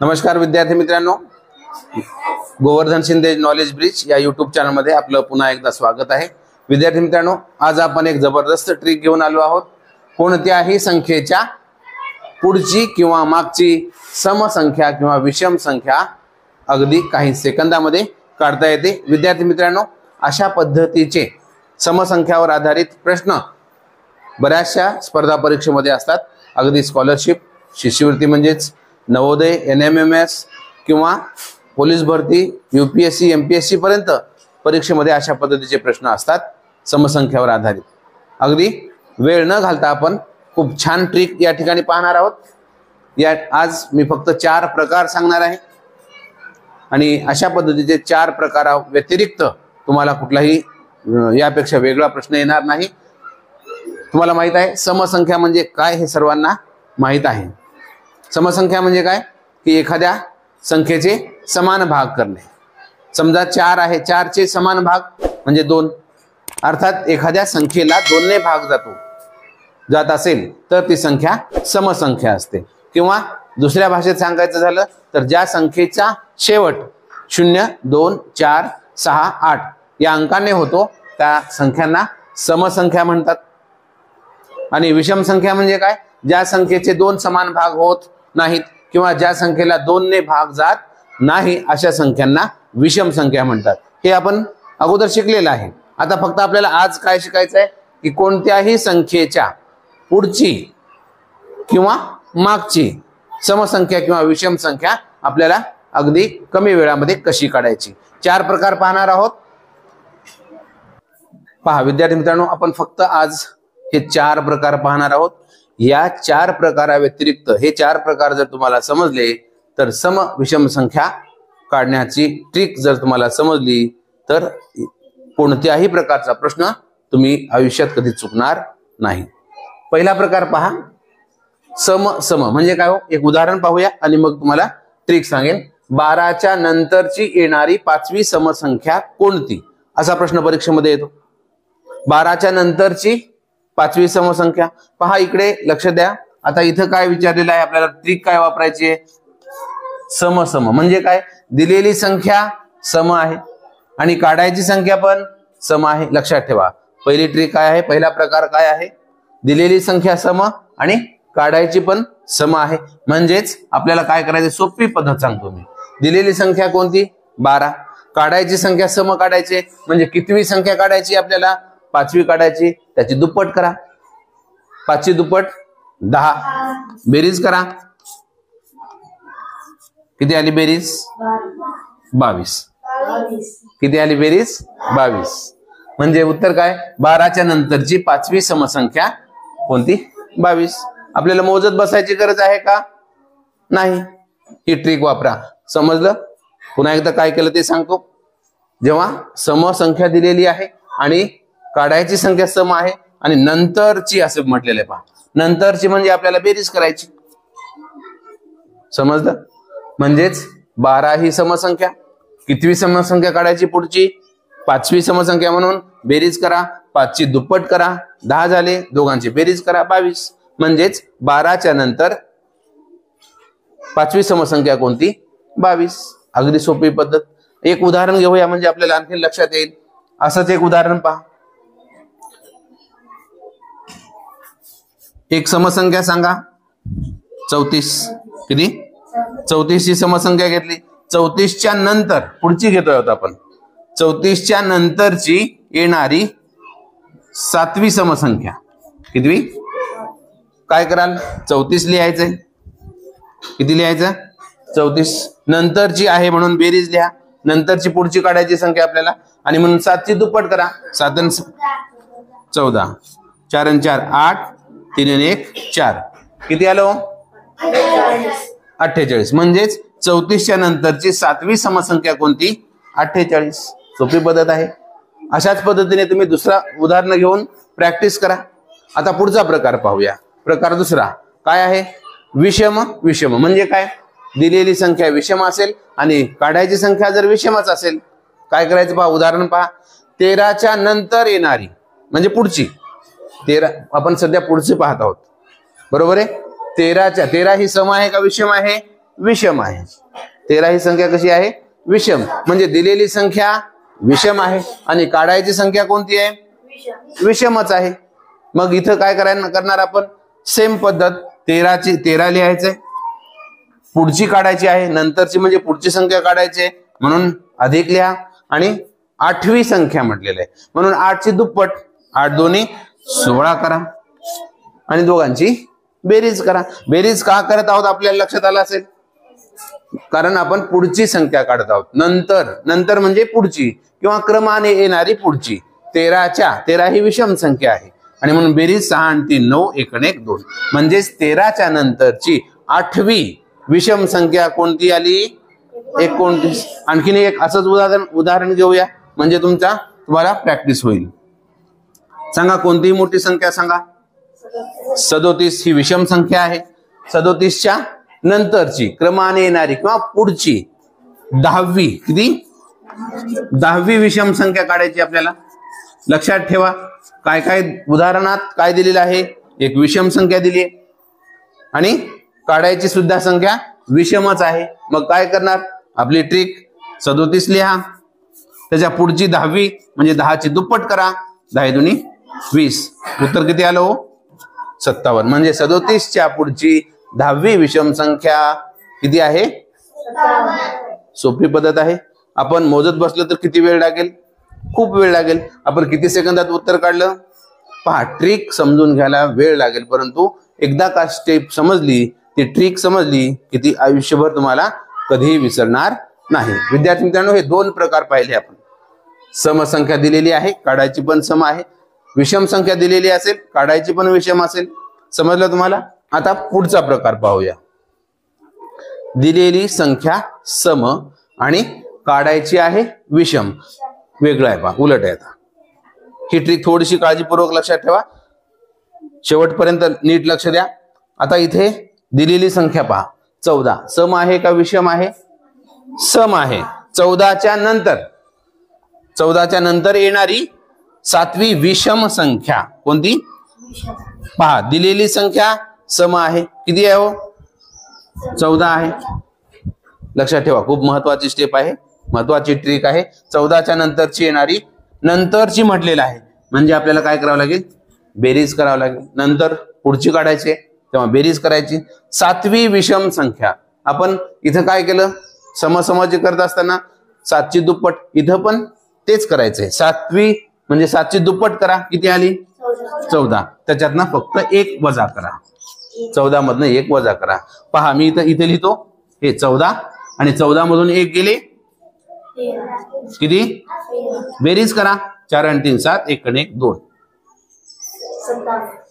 नमस्कार विद्यार्थी मित्रांनो, गोवर्धन शिंदे नॉलेज ब्रिज या यूट्यूब चॅनल मध्ये आपलं पुन्हा एकदा स्वागत आहे। विद्यार्थी मित्रांनो, आज आपण एक जबरदस्त ट्रिक घेऊन आलो आहोत। कोणत्याही संख्येच्या पुढची किंवा मागची समसंख्या किंवा विषम संख्या अगदी काही सेकंदामध्ये काढता येते। विद्यार्थी मित्रांनो, अशा पद्धतीचे समसंख्यावर आधारित प्रश्न बऱ्याचशा स्पर्धा परीक्षेमध्ये असतात। अगदी स्कॉलरशिप, शिष्यवृत्ती म्हणजेच नवोदय, NMMS किंवा पोलीस भरती, UPSC, MPSC पर्यंत परीक्षेमध्ये अशा पद्धतीचे प्रश्न असतात समसंख्यावर आधारित। अगदी वेळ न घालता आपण खूप छान ट्रिक या ठिकाणी पाहणार आहोत। आज मी फक्त 4 प्रकार सांगणार आहे आणि अशा पद्धतीचे 4 प्रकार व्यतिरिक्त तुम्हाला कुठलाही यापेक्षा वेगळा प्रश्न येणार नाही। तुम्हाला माहित आहे समसंख्या म्हणजे काय हे सर्वांना माहित आहे। समसंख्या म्हणजे काय की एखाद्या संख्येचे समान भाग करणे। समजा 4 आहे, 4 चे समान भाग म्हणजे 2, अर्थात एखाद्या संख्येला 2 ने भाग जात असेल तर ती संख्या समसंख्या असते। किंवा दुसऱ्या भाषेत सांगायचं झालं तर ज्या संख्येचा शेवट 0, 2, 4, 6, 8 या अंकाने होतो त्या संख्यांना समसंख्या म्हणतात। आणि विषम संख्या म्हणजे काय, ज्या संख्येचे 2 समान भाग होत नाहीत किंवा ज्या संख्येला 2 ने भाग जात नाही अशा संख्यांना विषम संख्या म्हणतात। हे आपण अगोदर शिकलेलं आहे। आता फक्त आपल्याला आज काय शिकायचं आहे की कोणत्याही संख्येच्या पुढची किंवा मागची समसंख्या किंवा विषम संख्या आपल्याला अगदी कमी वेळामध्ये कशी काढायची। 4 प्रकार पाहणार आहोत। पहा विद्यार्थी मित्रांनो, आपण फक्त आज हे 4 प्रकार पाहणार आहोत। या 4 प्रकाराव्यतिरिक्त हे 4 प्रकार जर तुम्हाला समजले तर सम विषम संख्या काढण्याची ट्रिक जर तुम्हाला समजली तर कोणत्याही प्रकारचा प्रश्न तुम्ही आयुष्यात कधी चुकणार नाही। पहिला प्रकार पहा, सम सम म्हणजे काय हो, एक उदाहरण पाहूया आणि मग तुम्हाला ट्रिक सांगेन। 12च्या नंतरची येणारी 5वी समसंख्या कोणती, असा प्रश्न परीक्षेमध्ये येतो। 12च्या नंतरची 5वी समसंख्या पहा, इकडे लक्ष द्या। आता इथं काय विचारलेलं आहे आपल्याला, ट्रिक काय वापरायची आहे, सम सम म्हणजे काय, दिलेली संख्या सम आहे आणि काढायची संख्या पण सम आहे। लक्षात ठेवा, पहिली ट्रिक काय आहे, पहिला प्रकार काय आहे, दिलेली संख्या सम आणि काढायची पण सम आहे। म्हणजेच आपल्याला काय करायचं, सोपी पद्धत सांगतो मी। दिलेली संख्या कोणती, 12, काढायची संख्या सम काढायची म्हणजे कितवी संख्या काढायची आपल्याला, 5वी काढायची, त्याची दुप्पट करा। 5 ची दुप्पट 10, बेरीज करा, किती आली बेरीज, 22। किती आली बेरीज, 22। म्हणजे उत्तर काय, 12च्या नंतरची 5वी समसंख्या कोणती, 22। आपल्याला मोजत बसायची गरज आहे का, नाही। ही ट्रिक वापरा, समजलं। पुन्हा एकदा काय केलं ते सांगतो। जेव्हा समसंख्या दिलेली आहे आणि काढायची संख्या सम आहे आणि नंतरची असं म्हटलेलं आहे, पहा नंतरची म्हणजे आपल्याला बेरीज करायची, समजलं। म्हणजेच 12 ही समसंख्या, कितवी समसंख्या काढायची पुढची, 5वी समसंख्या म्हणून बेरीज करा, 5 ची दुप्पट करा, 10 झाले, दोघांची बेरीज करा, 22। म्हणजेच 12च्या नंतर 5वी समसंख्या कोणती, 22। अगदी सोपी पद्धत। एक उदाहरण घेऊया म्हणजे आपल्याला आणखी लक्षात येईल। असंच एक उदाहरण पहा, एक समसंख्या सांगा 34, किती, 34 ची समसंख्या घेतली। 34च्या नंतर पुढची घेतोय होता आपण, 34च्या नंतरची येणारी 7वी समसंख्या कितवी, काय कराल, 34 लिहायचंय, किती लिहायचं, 34। नंतरची आहे म्हणून बेरीज लिहा, नंतरची पुढची काढायची संख्या आपल्याला आणि म्हणून 7 ची दुप्पट करा, 7 आणि 14, 4 आणि 4 8, 3 आणि 1 4, किती आलो, 48। म्हणजेच 34च्या नंतरची 7वी समसंख्या कोणती, 48। सोपी पद्धत आहे। अशाच पद्धतीने तुम्ही दुसरा उदाहरण घेऊन प्रॅक्टिस करा। आता पुढचा प्रकार पाहूया। प्रकार दुसरा काय आहे, विषम विषम म्हणजे काय, दिलेली संख्या विषम असेल आणि काढायची संख्या जर विषमच असेल, काय करायचं पहा, उदाहरण पहा। 13च्या नंतर येणारी म्हणजे पुढची, 13 आपण सध्या पुढची पाहत आहोत, बरोबर आहे। 13 ही सम आहे का विषम आहे, विषम आहे. 13 ही संख्या कशी आहे? विषम. म्हणजे दिलेली संख्या विषम आहे आणि काढायची संख्या कोणती आहे? विषमच आहे. मग इथं काय करणार आपण? सेम पद्धत. 13 लिहायचंय, पुढची काढायची आहे, नंतरची म्हणजे पुढची संख्या काढायची आहे म्हणून अधिक लिहा. आणि 8वी संख्या म्हटलेलं आहे म्हणून 8 ची दुप्पट, 8 दोन्ही 16 करा आणि दोघांची बेरीज करा. बेरीज का करत आहोत आपल्याला लक्षात आलं असेल, कारण आपण पुढची संख्या काढत आहोत. नंतर म्हणजे पुढची किंवा क्रमाने येणारी पुढची. 13 ही विषम संख्या आहे आणि म्हणून बेरीज 6 आणि 3 9 1 आणि 1 2. म्हणजेच 13च्या नंतरची 8वी विषम संख्या कोणती आली? 29. आणखीन एक असंच उदाहरण घेऊया म्हणजे तुम्हाला प्रॅक्टिस होईल. सांगा कोणतीही मोठी संख्या सांगा. 37 ही विषम संख्या आहे. 37च्या नंतरची क्रमाने येणारी किंवा पुढची 10वी, किती? 10वी विषम संख्या काढायची आपल्याला. लक्षात ठेवा काय उदाहरणात काय दिलेलं आहे? एक विषम संख्या दिली आहे आणि काढायची सुद्धा संख्या विषमच आहे. मग काय करणार? आपली ट्रिक 37 लिहा, त्याच्या पुढची 10वी म्हणजे 10 ची दुप्पट करा, 10 दुनी 20. उत्तर किती आलं हो? 57. म्हणजे 37च्या पुढची 10वी विषम संख्या किती आहे? सोपी पद्धत आहे. आपण मोजत बसलो तर किती वेळ लागेल? खूप वेळ लागेल. आपण किती सेकंदात उत्तर काढलं? पहा, ट्रिक समजून घ्यायला वेळ लागेल, परंतु एकदा का स्टेप समजली, ती ट्रिक समजली की ती आयुष्यभर तुम्हाला कधीही विसरणार नाही. विद्यार्थी मित्रांनो, हे 2 प्रकार पाहिले आपण. समसंख्या दिलेली आहे, काढायची पण सम आहे. विषम संख्या दिलेली असेल, काढायची पण विषम असेल. समजलं तुम्हाला? आता पुढचा प्रकार पाहूया. दिलेली संख्या सम आणि काढायची आहे विषम. वेगळं आहे, पहा, उलट आहे. आता ही ट्रिक थोडीशी काळजीपूर्वक लक्षात ठेवा, शेवटपर्यंत नीट लक्ष द्या. आता इथे दिलेली संख्या पहा, 14. सम आहे का विषम आहे? सम आहे. 14च्या नंतर येणारी 7वी विषम संख्या कोणती? पहा, दिलेली संख्या सम आहे. किती आहे हो? 14 आहे. लक्षात ठेवा, खूप महत्वाची स्टेप आहे, महत्वाची ट्रिक आहे. 14च्या नंतरची येणारी, नंतरची म्हटलेलं आहे म्हणजे आपल्याला काय करावं लागेल? बेरीज करावं लागेल. नंतर पुढची काढायची तेव्हा बेरीज करायची. 7वी विषम संख्या. आपण इथं काय केलं? समसमाजी करत असताना 7 ची दुप्पट, इथं पण तेच करायचंय. 7वी म्हणजे 7 ची दुप्पट करा. किती आली? 14. त्याच्यातनं फक्त 1 वजा करा. 14 मधनं 1 वजा करा. पहा, मी इथे लिहितो हे 14 आणि 14 मधून 1 गेले किती? बेरीज करा. 4 आणि 3 7, 1 आणि 1 2.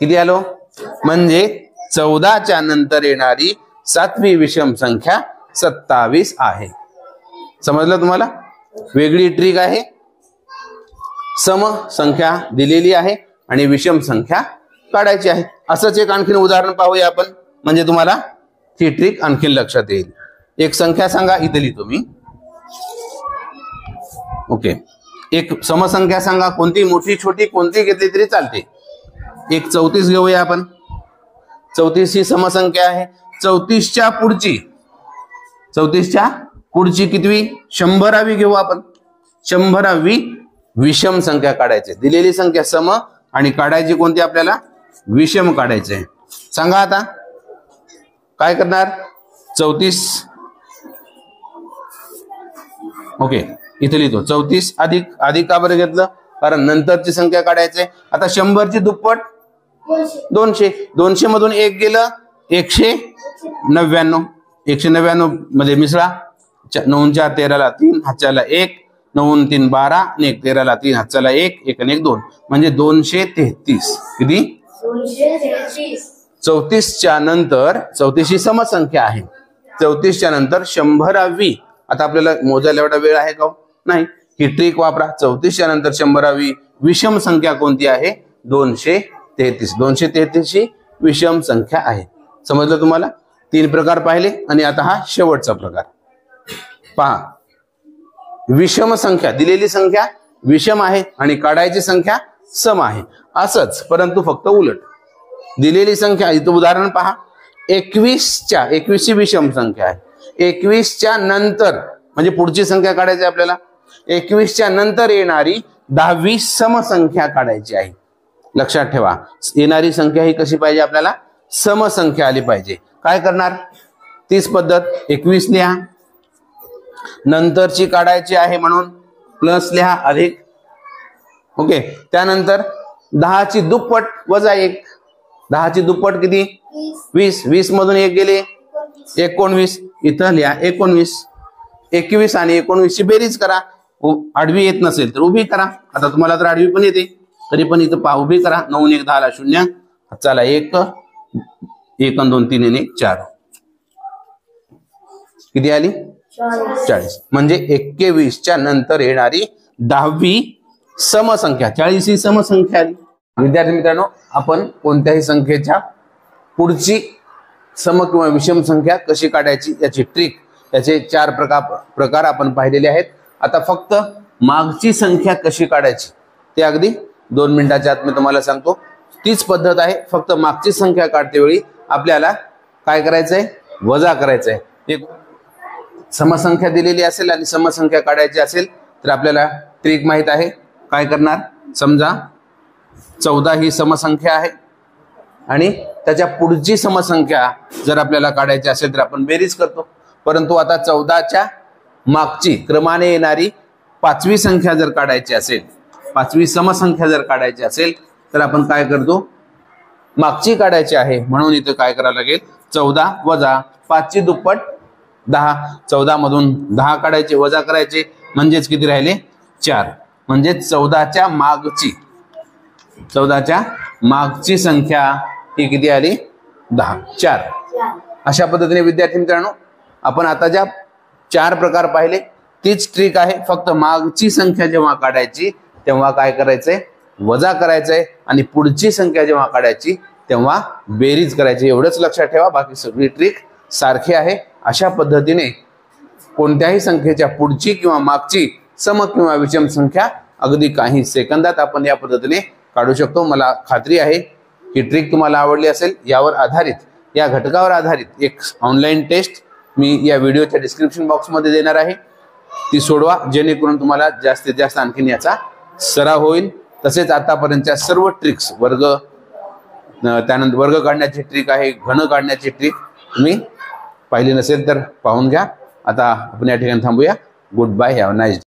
किती आलो? म्हणजे 14च्या नंतर येणारी 7वी विषम संख्या 27 आहे. समजलं तुम्हाला? वेगळी ट्रिक आहे. सम संख्या दिलेली आहे आणि विषम संख्या काढायची आहे. असंच एक आणखीन उदाहरण पाहूया आपण, म्हणजे तुम्हाला ही ट्रिक आणखीन लक्षात येईल. एक संख्या सांगा, इथे लिहितो मी. ओके, एक समसंख्या सांगा, कोणती, मोठी छोटी कोणती घेतली तरी चालते. एक 34 घेऊया आपण. 34 ही समसंख्या आहे. 34च्या पुढची कितवी? 100वी घेऊ आपण. 100वी विषम संख्या काढायची. दिलेली संख्या सम आणि काढायची कोणती? आपल्याला विषम काढायचे. सांगा आता काय करणार? 34. ओके, इथे लिहितो 34 अधिक का बरं घेतलं? कारण नंतरची संख्या काढायची. आता 100ची दुप्पट 200. 200 मधून 1 गेलं 199. 199 मध्ये मिसळा. 9 4 13 3 हातच्याला 1, 9 3 12 आणि 1 13 3 हातच्याला 1, 1 आणि 1 2 म्हणजे 233. किती? 233. 34च्या नंतर 34 ही समसंख्या आहे. 34च्या नंतर 100वी. आता आपल्याला मोजायला एवढा वेळ आहे का? नाही. ही ट्रिक वापरा. 34च्या नंतर 100वी विषम संख्या कोणती आहे? 233. 233 ही विषम संख्या आहे. समजलं तुम्हाला? 3 प्रकार पाहिले आणि आता हा शेवटचा प्रकार पहा. विषम संख्या, दिलेली संख्या विषम आहे आणि काढायची संख्या सम आहे. असंच, परंतु फक्त उलट. दिलेली संख्या, इथं उदाहरण पहा. 21 ही विषम संख्या आहे. 21च्या नंतर म्हणजे पुढची संख्या काढायची आपल्याला, 21च्या नंतर येणारी 10वी समसंख्या काढायची आहे. लक्षात ठेवा, येणारी संख्या ही कशी पाहिजे, आपल्याला समसंख्या आली पाहिजे. काय करणार, तीच पद्धत, 21 लिहा, नंतरची काढायची आहे म्हणून प्लस लिहा अधिक. ओके, त्यानंतर 10ची दुप्पट वजा 1, 10ची दुप्पट किती 20, 20 मधून 1 गेले 19, इथं लिहा 19. 21 आणि 19 ची बेरीज करा. आडवी येत नसेल तर उभी करा. आता तुम्हाला तर आडवी पण येते, तरी पण इथं पहा उभी करा. 9 1 10 0, चला 1 1 2 3 1 4, किती आली 40. म्हणजे 21च्या नंतर येणारी 10वी समसंख्या 40 ही समसंख्या आली. विद्यार्थी मित्रांनो, आपण कोणत्याही संख्येच्या पुढची सम किंवा विषम संख्या कशी काढायची याची ट्रिक, याचे 4 प्रकार आपण पाहिलेले आहेत. आता फक्त मागची संख्या कशी काढायची ते अगदी 2 मिनिटाच्या आत मी तुम्हाला सांगतो. तीच पद्धत आहे, फक्त मागची संख्या काढते वेळी आपल्याला काय करायचंय, वजा करायचंय. एक समसंख्या दिलेली असेल आणि समसंख्या काढायची असेल तर आपल्याला ट्रिक माहित आहे. काय करणार, समजा 14 ही समसंख्या आहे आणि त्याच्या पुढची समसंख्या जर आपल्याला काढायची असेल तर आपण बेरीज करतो. परंतु आता 14च्या मागची क्रमाने येणारी 5वी संख्या जर काढायची असेल, 5वी समसंख्या जर काढायची असेल तर आपण काय करतो, मागची काढायची आहे म्हणून इथं काय करावं लागेल, 14 वजा 5 ची दुप्पट 10. 14 मधून 10 काढायचे, वजा करायचे, म्हणजेच किती राहिले 4. म्हणजे 14च्या मागची संख्या ही किती आली 10, 4. अशा पद्धतीने विद्यार्थी मित्रांनो, आपण आता ज्या 4 प्रकार पाहिले तीच ट्रिक आहे. फक्त मागची संख्या जेव्हा काढायची तेव्हा काय करायचंय, वजा करायचंय, आणि पुढची संख्या जेव्हा काढायची तेव्हा बेरीज करायची. एवढंच लक्षात ठेवा, बाकी सगळी ट्रिक सारखी आहे. अशा पद्धतीने कोणत्याही संख्येच्या पुढची किंवा मागची सम किंवा विषम संख्या अगदी काही सेकंदात आपण या पद्धतीने काढू शकतो. मला खात्री आहे ही ट्रिक तुम्हाला आवडली असेल. यावर आधारित, या घटकावर आधारित एक ऑनलाईन टेस्ट मी या व्हिडिओच्या डिस्क्रिप्शन बॉक्समध्ये देणार आहे. ती सोडवा, जेणेकरून तुम्हाला जास्तीत जास्त आणखीन याचा सराव होईल. तसेच आतापर्यंतच्या सर्व ट्रिक्स, त्यानंतर वर्ग काढण्याची ट्रिक आहे, घन काढण्याची ट्रिक तुम्ही पाहिली नसेल तर पाहून घ्या. आता आपण या ठिकाणी थांबूया. Goodbye, have a nice day.